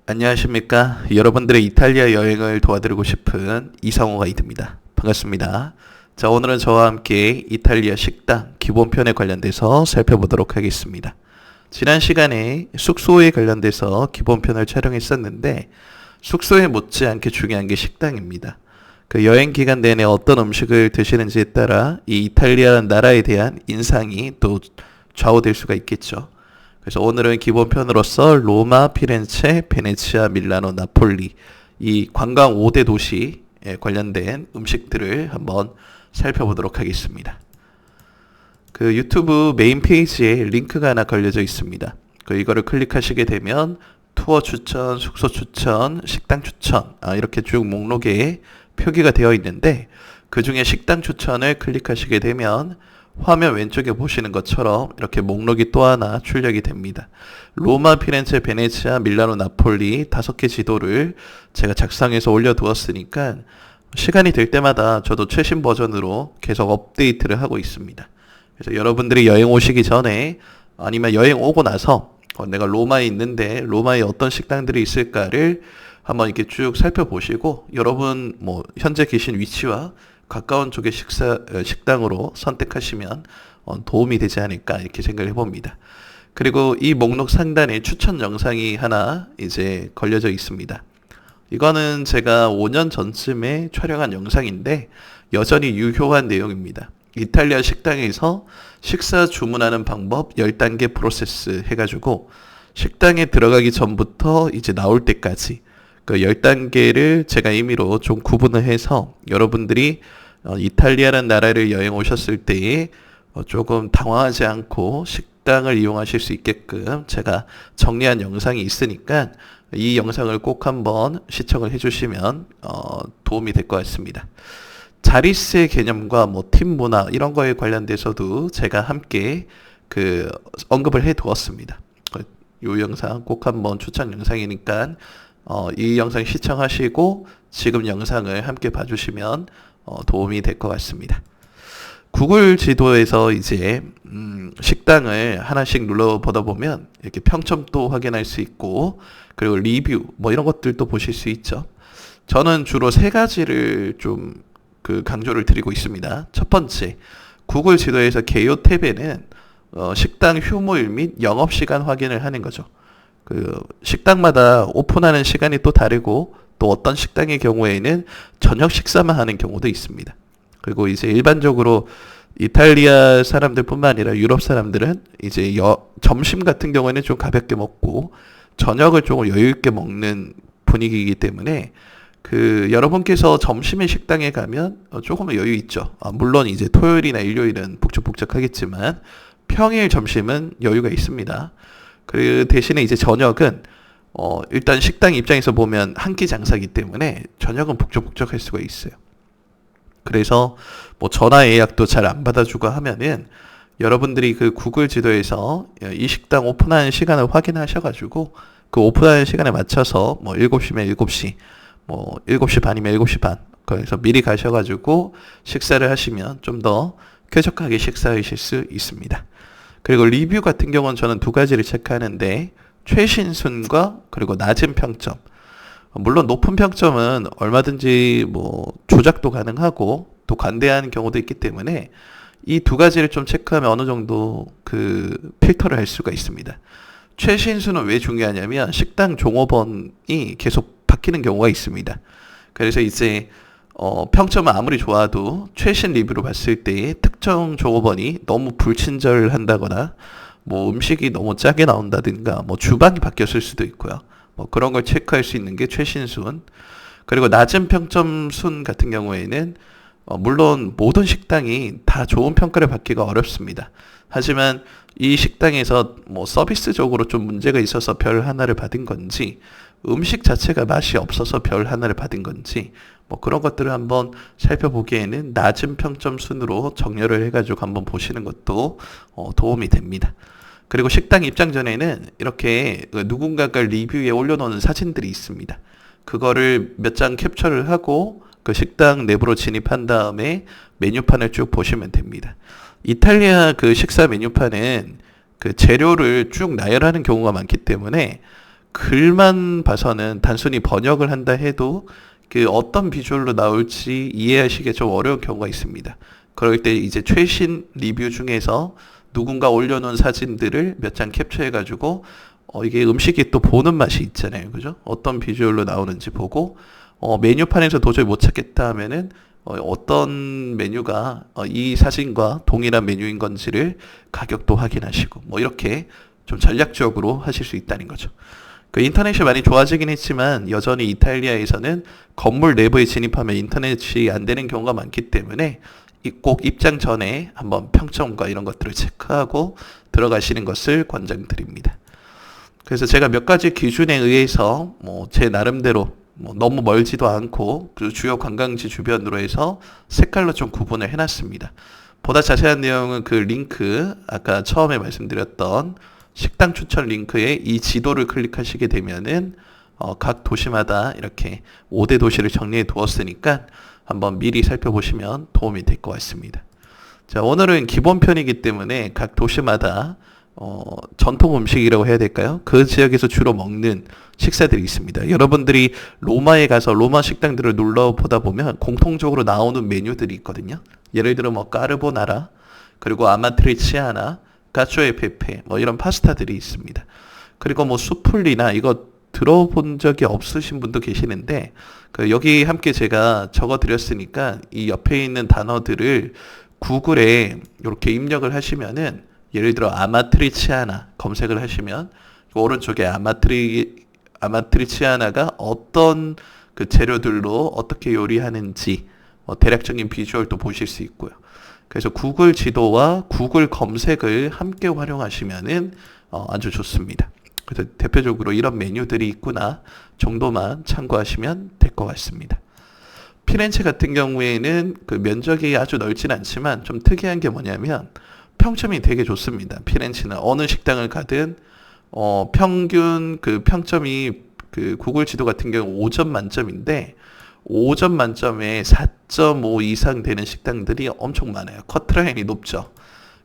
안녕하십니까. 여러분들의 이탈리아 여행을 도와드리고 싶은 이상호 가이드입니다. 반갑습니다. 자, 오늘은 저와 함께 이탈리아 식당 기본편에 관련돼서 살펴보도록 하겠습니다. 지난 시간에 숙소에 관련돼서 기본편을 촬영했었는데 숙소에 못지않게 중요한 게 식당입니다. 그 여행 기간 내내 어떤 음식을 드시는지에 따라 이 이탈리아 나라에 대한 인상이 또 좌우될 수가 있겠죠. 그래서 오늘은 기본편으로서 로마, 피렌체, 베네치아, 밀라노, 나폴리 이 관광 5대 도시에 관련된 음식들을 한번 살펴보도록 하겠습니다. 그 유튜브 메인 페이지에 링크가 하나 걸려져 있습니다. 이거를 클릭하시게 되면 투어 추천, 숙소 추천, 식당 추천 이렇게 쭉 목록에 표기가 되어 있는데 그 중에 식당 추천을 클릭하시게 되면 화면 왼쪽에 보시는 것처럼 이렇게 목록이 또 하나 출력이 됩니다. 로마, 피렌체, 베네치아, 밀라노, 나폴리 5개 지도를 제가 작성해서 올려두었으니까 시간이 될 때마다 저도 최신 버전으로 계속 업데이트를 하고 있습니다. 그래서 여러분들이 여행 오시기 전에 아니면 여행 오고 나서 내가 로마에 있는데 로마에 어떤 식당들이 있을까를 한번 이렇게 쭉 살펴보시고 여러분 현재 계신 위치와 가까운 쪽의 식당으로 선택하시면 도움이 되지 않을까 이렇게 생각을 해봅니다. 그리고 이 목록 상단에 추천 영상이 하나 이제 걸려져 있습니다. 이거는 제가 5년 전쯤에 촬영한 영상인데 여전히 유효한 내용입니다. 이탈리아 식당에서 식사 주문하는 방법 10단계 프로세스 해가지고 식당에 들어가기 전부터 이제 나올 때까지 그 10단계를 제가 임의로 좀 구분을 해서 여러분들이 이탈리아라는 나라를 여행 오셨을 때에 조금 당황하지 않고 식당을 이용하실 수 있게끔 제가 정리한 영상이 있으니까 이 영상을 꼭 한번 시청을 해주시면 도움이 될 것 같습니다. 자릿세 개념과 팀 문화 이런 거에 관련돼서도 제가 함께 언급을 해 두었습니다. 이 영상 꼭 한번 추천 영상이니까 이 영상 시청하시고 지금 영상을 함께 봐주시면 도움이 될 것 같습니다. 구글 지도에서 이제 식당을 하나씩 눌러보다 보면 이렇게 평점도 확인할 수 있고 그리고 리뷰 이런 것들도 보실 수 있죠. 저는 주로 3가지를 좀 강조를 드리고 있습니다. 첫 번째, 구글 지도에서 개요 탭에는 식당 휴무일 및 영업시간 확인을 하는 거죠. 식당마다 오픈하는 시간이 또 다르고 또 어떤 식당의 경우에는 저녁 식사만 하는 경우도 있습니다. 그리고 이제 일반적으로 이탈리아 사람들뿐만 아니라 유럽 사람들은 이제 점심 같은 경우에는 좀 가볍게 먹고 저녁을 조금 여유 있게 먹는 분위기이기 때문에 여러분께서 점심에 식당에 가면 조금은 여유 있죠. 물론 이제 토요일이나 일요일은 북적북적하겠지만 평일 점심은 여유가 있습니다. 그 대신에 이제 저녁은 일단 식당 입장에서 보면 한 끼 장사기 때문에 저녁은 북적북적할 수가 있어요. 그래서 전화 예약도 잘 안 받아주고 하면은 여러분들이 구글 지도에서 이 식당 오픈하는 시간을 확인하셔가지고 그 오픈하는 시간에 맞춰서 7시면 7시 7시 반이면 7시 반 그래서 미리 가셔가지고 식사를 하시면 좀 더 쾌적하게 식사하실 수 있습니다. 그리고 리뷰 같은 경우는 저는 2가지를 체크하는데 최신순과 그리고 낮은 평점. 물론 높은 평점은 얼마든지 조작도 가능하고 또 관대한 경우도 있기 때문에 이 2가지를 좀 체크하면 어느 정도 필터를 할 수가 있습니다. 최신수는 왜 중요하냐면 식당 종업원이 계속 바뀌는 경우가 있습니다. 그래서 이제 평점은 아무리 좋아도 최신 리뷰로 봤을 때 특정 종업원이 너무 불친절한다거나 음식이 너무 짜게 나온다든가 주방이 바뀌었을 수도 있고요. 그런 걸 체크할 수 있는 게 최신순. 그리고 낮은 평점 순 같은 경우에는 물론 모든 식당이 다 좋은 평가를 받기가 어렵습니다. 하지만 이 식당에서 서비스적으로 좀 문제가 있어서 별 하나를 받은 건지 음식 자체가 맛이 없어서 별 하나를 받은 건지 그런 것들을 한번 살펴보기에는 낮은 평점 순으로 정렬을 해가지고 한번 보시는 것도 도움이 됩니다. 그리고 식당 입장 전에는 이렇게 누군가가 리뷰에 올려놓은 사진들이 있습니다. 그거를 몇 장 캡처를 하고 그 식당 내부로 진입한 다음에 메뉴판을 쭉 보시면 됩니다. 이탈리아 식사 메뉴판은 재료를 쭉 나열하는 경우가 많기 때문에 글만 봐서는 단순히 번역을 한다 해도 그 어떤 비주얼로 나올지 이해하시기 좀 어려운 경우가 있습니다. 그럴 때 이제 최신 리뷰 중에서 누군가 올려놓은 사진들을 몇 장 캡처해가지고 이게 음식이 또 보는 맛이 있잖아요. 그죠? 어떤 비주얼로 나오는지 보고 메뉴판에서 도저히 못 찾겠다 하면은 어떤 메뉴가 이 사진과 동일한 메뉴인 건지를 가격도 확인하시고 뭐 이렇게 좀 전략적으로 하실 수 있다는 거죠. 그 인터넷이 많이 좋아지긴 했지만 여전히 이탈리아에서는 건물 내부에 진입하면 인터넷이 안 되는 경우가 많기 때문에 꼭 입장 전에 한번 평점과 이런 것들을 체크하고 들어가시는 것을 권장드립니다. 그래서 제가 몇 가지 기준에 의해서 뭐 제 나름대로 뭐 너무 멀지도 않고 그 주요 관광지 주변으로 해서 색깔로 좀 구분을 해놨습니다. 보다 자세한 내용은 그 링크 아까 처음에 말씀드렸던 식당 추천 링크에 이 지도를 클릭하시게 되면은 각 도시마다 이렇게 5대 도시를 정리해 두었으니까 한번 미리 살펴보시면 도움이 될 것 같습니다. 자, 오늘은 기본편이기 때문에 각 도시마다 전통 음식이라고 해야 될까요? 그 지역에서 주로 먹는 식사들이 있습니다. 여러분들이 로마에 가서 로마 식당들을 눌러보다 보면 공통적으로 나오는 메뉴들이 있거든요. 예를 들어 뭐 까르보나라, 그리고 아마트리치아나, 까쪼에 페페 뭐 이런 파스타들이 있습니다. 그리고 뭐 수플리나 이거 들어본 적이 없으신 분도 계시는데 여기 함께 제가 적어 드렸으니까 이 옆에 있는 단어들을 구글에 이렇게 입력을 하시면은 예를 들어 아마트리치아나 검색을 하시면 오른쪽에 아마트리치아나가 어떤 그 재료들로 어떻게 요리하는지 대략적인 비주얼도 보실 수 있고요. 그래서 구글 지도와 구글 검색을 함께 활용하시면은 아주 좋습니다. 그래서 대표적으로 이런 메뉴들이 있구나 정도만 참고하시면 될 것 같습니다. 피렌체 같은 경우에는 그 면적이 아주 넓진 않지만 좀 특이한 게 뭐냐면 평점이 되게 좋습니다. 피렌체는 어느 식당을 가든 평균 그 평점이 그 구글 지도 같은 경우 5점 만점인데 5점 만점에 4.5 이상 되는 식당들이 엄청 많아요. 커트라인이 높죠.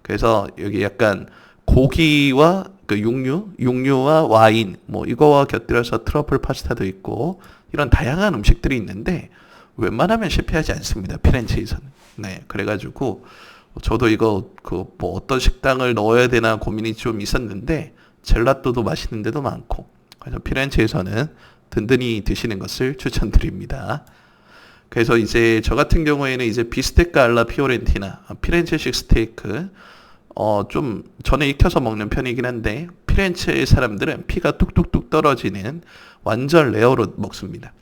그래서 여기 약간 고기와 그 육류와 와인 뭐 이거와 곁들여서 트러플 파스타도 있고 이런 다양한 음식들이 있는데 웬만하면 실패하지 않습니다. 피렌체에서는. 네, 그래가지고 저도 이거 그 뭐 어떤 식당을 넣어야 되나 고민이 좀 있었는데 젤라또도 맛있는 데도 많고 그래서 피렌체에서는 든든히 드시는 것을 추천드립니다. 그래서 이제 저 같은 경우에는 이제 비스테카 알라 피오렌티나 피렌체식 스테이크 좀 전에 익혀서 먹는 편이긴 한데 피렌체 사람들은 피가 뚝뚝뚝 떨어지는 완전 레어로 먹습니다.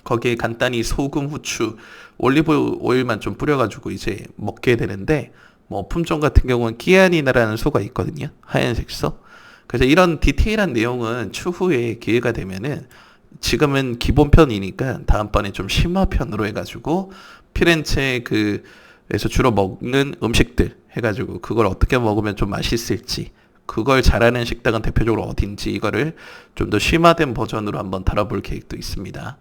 거기에 간단히 소금, 후추, 올리브 오일만 좀 뿌려가지고 이제 먹게 되는데 뭐 품종 같은 경우는 끼아니나라는 소가 있거든요. 하얀색 소. 그래서 이런 디테일한 내용은 추후에 기회가 되면은 지금은 기본편이니까 다음번에 좀 심화편으로 해가지고 피렌체 그에서 주로 먹는 음식들 해가지고 그걸 어떻게 먹으면 좀 맛있을지 그걸 잘하는 식당은 대표적으로 어딘지 이거를 좀 더 심화된 버전으로 한번 다뤄볼 계획도 있습니다.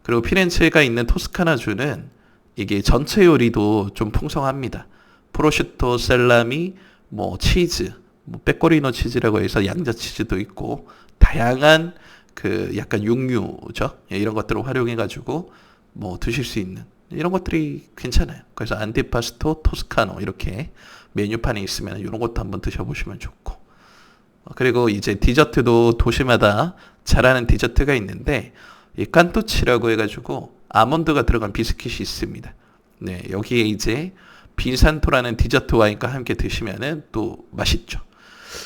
그리고 피렌체가 있는 토스카나주는 이게 전체 요리도 좀 풍성합니다. 프로슈토, 셀라미, 뭐 치즈, 뭐 빼꼬리노 치즈라고 해서 양자 치즈도 있고 다양한 그 약간 육류죠. 이런 것들을 활용해가지고 뭐 드실 수 있는 이런 것들이 괜찮아요. 그래서 안티파스토, 토스카노 이렇게 메뉴판에 있으면 이런 것도 한번 드셔보시면 좋고. 그리고 이제 디저트도 도시마다 잘하는 디저트가 있는데 이 깐토치라고 해가지고 아몬드가 들어간 비스킷이 있습니다. 네, 여기에 이제 빈산토라는 디저트 와인과 함께 드시면은 또 맛있죠.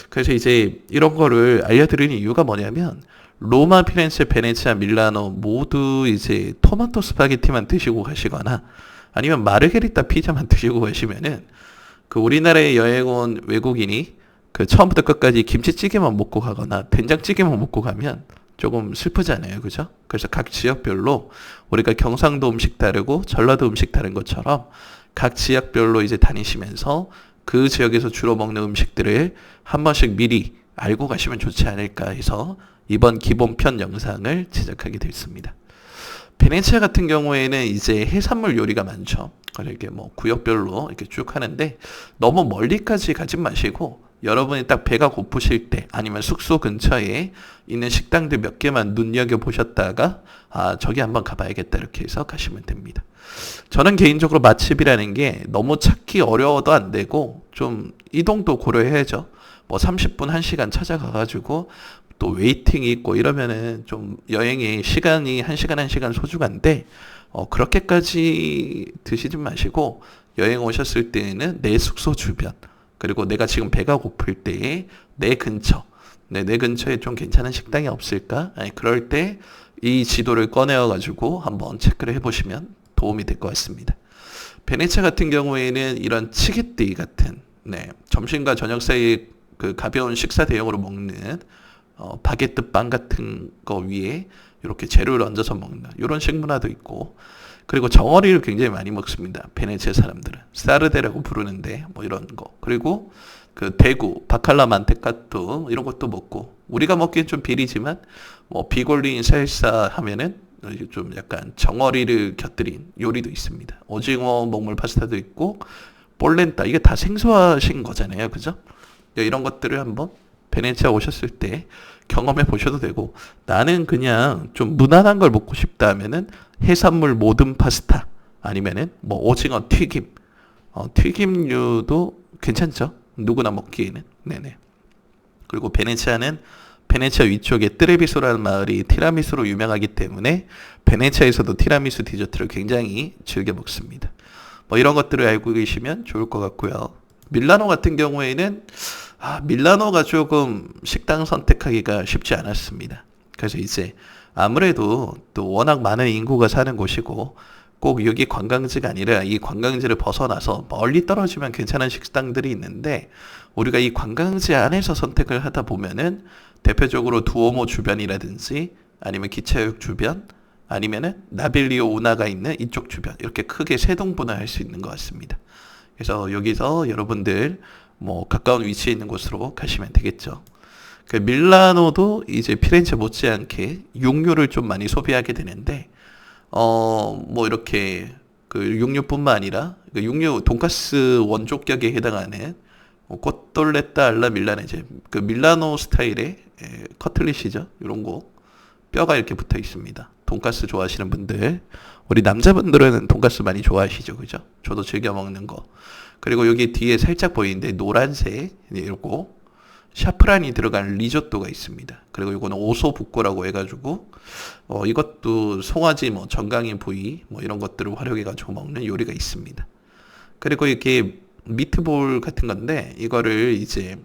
그래서 이제 이런 거를 알려드리는 이유가 뭐냐면 로마, 피렌체, 베네치아, 밀라노 모두 이제 토마토 스파게티만 드시고 가시거나 아니면 마르게리타 피자만 드시고 가시면은 그 우리나라에 여행 온 외국인이 그 처음부터 끝까지 김치찌개만 먹고 가거나 된장찌개만 먹고 가면 조금 슬프잖아요. 그죠? 그래서 각 지역별로 우리가 경상도 음식 다르고 전라도 음식 다른 것처럼 각 지역별로 이제 다니시면서 그 지역에서 주로 먹는 음식들을 한 번씩 미리 알고 가시면 좋지 않을까 해서 이번 기본편 영상을 제작하게 됐습니다. 베네치아 같은 경우에는 이제 해산물 요리가 많죠. 이렇게 뭐 구역별로 이렇게 쭉 하는데 너무 멀리까지 가지 마시고 여러분이 딱 배가 고프실 때 아니면 숙소 근처에 있는 식당들 몇 개만 눈여겨보셨다가 저기 한번 가봐야겠다 이렇게 해서 가시면 됩니다. 저는 개인적으로 맛집이라는 게 너무 찾기 어려워도 안 되고 좀 이동도 고려해야죠. 뭐 30분, 1시간 찾아가가지고 또 웨이팅이 있고 이러면은 좀 여행의 시간이 1시간, 1시간 소중한데 그렇게까지 드시지 마시고 여행 오셨을 때에는 내 숙소 주변 그리고 내가 지금 배가 고플 때에 내 근처 내 근처에 좀 괜찮은 식당이 없을까? 그럴 때 이 지도를 꺼내어 가지고 한번 체크를 해보시면 도움이 될 것 같습니다. 베네치아 같은 경우에는 이런 치게띠 같은 점심과 저녁 사이에 그 가벼운 식사 대용으로 먹는 바게트 빵 같은 거 위에 이렇게 재료를 얹어서 먹는 이런 식문화도 있고 그리고 정어리를 굉장히 많이 먹습니다. 베네치아 사람들은 사르데라고 부르는데 뭐 이런 거 그리고 그 대구 바칼라 만테카토 이런 것도 먹고 우리가 먹기엔 좀 비리지만 뭐 비골린 살사 하면은 좀 약간 정어리를 곁들인 요리도 있습니다. 오징어 먹물 파스타도 있고 볼렌타 이게 다 생소하신 거잖아요, 그죠? 이런 것들을 한번 베네치아 오셨을 때 경험해 보셔도 되고 나는 그냥 좀 무난한 걸 먹고 싶다 하면은 해산물 모듬 파스타 아니면은 뭐 오징어 튀김 튀김류도 괜찮죠? 누구나 먹기에는 네네. 그리고 베네치아는 베네치아 위쪽에 트레비소라는 마을이 티라미수로 유명하기 때문에 베네치아에서도 티라미수 디저트를 굉장히 즐겨 먹습니다. 뭐 이런 것들을 알고 계시면 좋을 것 같고요. 밀라노 같은 경우에는 밀라노가 조금 식당 선택하기가 쉽지 않았습니다. 그래서 이제 아무래도 또 워낙 많은 인구가 사는 곳이고 꼭 여기 관광지가 아니라 이 관광지를 벗어나서 멀리 떨어지면 괜찮은 식당들이 있는데 우리가 이 관광지 안에서 선택을 하다 보면은 대표적으로 두오모 주변이라든지 아니면 기차역 주변 아니면은 나빌리오 운하가 있는 이쪽 주변 이렇게 크게 세 동분을 할 수 있는 것 같습니다. 그래서 여기서 여러분들 뭐 가까운 위치에 있는 곳으로 가시면 되겠죠. 그 밀라노도 이제 피렌체 못지않게 육류를 좀 많이 소비하게 되는데 뭐 이렇게 그 육류뿐만 아니라 그 육류 돈가스 원조격에 해당하는 코톨레타 알라 밀라네제 그 밀라노 스타일의 커틀릿이죠. 이런 거 뼈가 이렇게 붙어 있습니다. 돈가스 좋아하시는 분들 우리 남자분들은 돈가스 많이 좋아하시죠, 그죠? 저도 즐겨 먹는 거. 그리고 여기 뒤에 살짝 보이는데 노란색 이러고 샤프란이 들어간 리조또가 있습니다. 그리고 이거는 오소부코라고 해가지고 이것도 송아지 뭐 정강이 부위 뭐 이런 것들을 활용해가지고 먹는 요리가 있습니다. 그리고 이렇게 미트볼 같은 건데 이거를 이제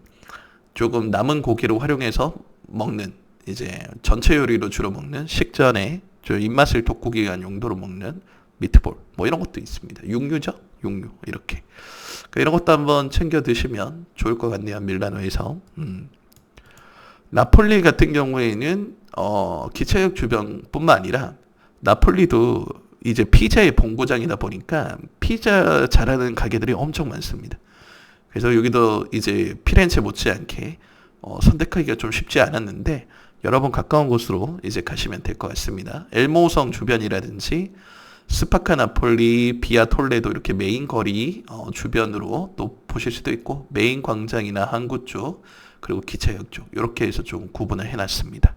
조금 남은 고기를 활용해서 먹는 이제 전체 요리로 주로 먹는 식전에 좀 입맛을 돋구기 위한 용도로 먹는 미트볼 뭐 이런 것도 있습니다. 육류죠? 육류 이렇게 이런 것도 한번 챙겨 드시면 좋을 것 같네요. 밀라노에서 나폴리 같은 경우에는 기차역 주변뿐만 아니라 나폴리도 이제 피자의 본고장이다 보니까 피자 잘하는 가게들이 엄청 많습니다. 그래서 여기도 이제 피렌체 못지않게 선택하기가 좀 쉽지 않았는데 여러분 가까운 곳으로 이제 가시면 될 것 같습니다. 엘모성 주변이라든지 스파카 나폴리, 비아 톨레도 이렇게 메인 거리 주변으로 또 보실 수도 있고 메인 광장이나 항구 쪽 그리고 기차역 쪽 이렇게 해서 좀 구분을 해놨습니다.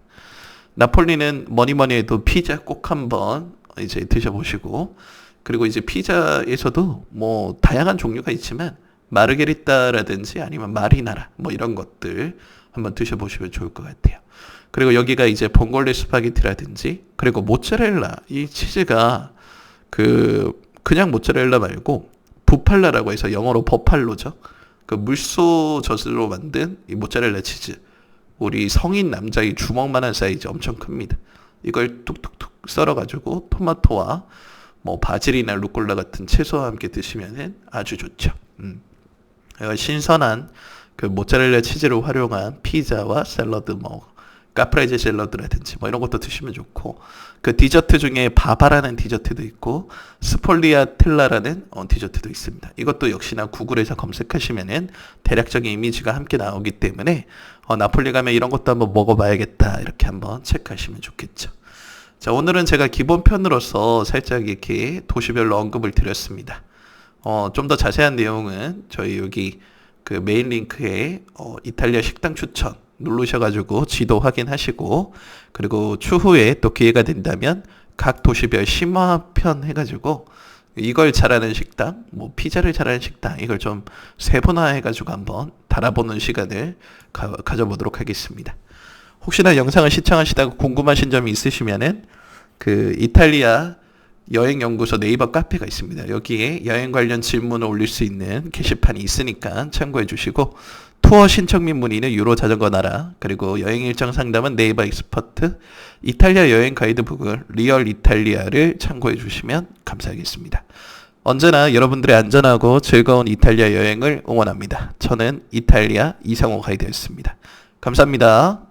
나폴리는 뭐니 해도 피자 꼭 한번 이제 드셔보시고 그리고 이제 피자에서도 뭐 다양한 종류가 있지만 마르게리따라든지 아니면 마리나라 뭐 이런 것들 한번 드셔보시면 좋을 것 같아요. 그리고 여기가 이제 봉골레 스파게티라든지 그리고 모짜렐라 이 치즈가 그냥 모짜렐라 말고 부팔라라고 해서 영어로 버팔로죠. 그 물소 젖으로 만든 이 모짜렐라 치즈 우리 성인 남자의 주먹만한 사이즈 엄청 큽니다. 이걸 툭툭툭 썰어가지고 토마토와 뭐 바질이나 루꼴라 같은 채소와 함께 드시면 아주 좋죠. 신선한 그 모짜렐라 치즈를 활용한 피자와 샐러드 뭐 카프레제 샐러드라든지 뭐 이런 것도 드시면 좋고 그 디저트 중에 바바라는 디저트도 있고 스폴리아텔라라는 디저트도 있습니다. 이것도 역시나 구글에서 검색하시면은 대략적인 이미지가 함께 나오기 때문에 나폴리 가면 이런 것도 한번 먹어봐야겠다 이렇게 한번 체크하시면 좋겠죠. 자, 오늘은 제가 기본편으로서 살짝 이렇게 도시별로 언급을 드렸습니다. 좀 더 자세한 내용은 저희 여기 그 메인 링크에 이탈리아 식당 추천 누르셔가지고 지도 확인하시고, 그리고 추후에 또 기회가 된다면 각 도시별 심화편 해가지고 이걸 잘하는 식당, 뭐 피자를 잘하는 식당, 이걸 좀 세분화해가지고 한번 달아보는 시간을 가져보도록 하겠습니다. 혹시나 영상을 시청하시다가 궁금하신 점이 있으시면은 그 이탈리아 여행연구소 네이버 카페가 있습니다. 여기에 여행 관련 질문을 올릴 수 있는 게시판이 있으니까 참고해 주시고, 투어 신청 및 문의는 유로 자전거 나라, 그리고 여행 일정 상담은 네이버 익스퍼트, 이탈리아 여행 가이드북을 리얼 이탈리아를 참고해 주시면 감사하겠습니다. 언제나 여러분들의 안전하고 즐거운 이탈리아 여행을 응원합니다. 저는 이탈리아 이상호 가이드였습니다. 감사합니다.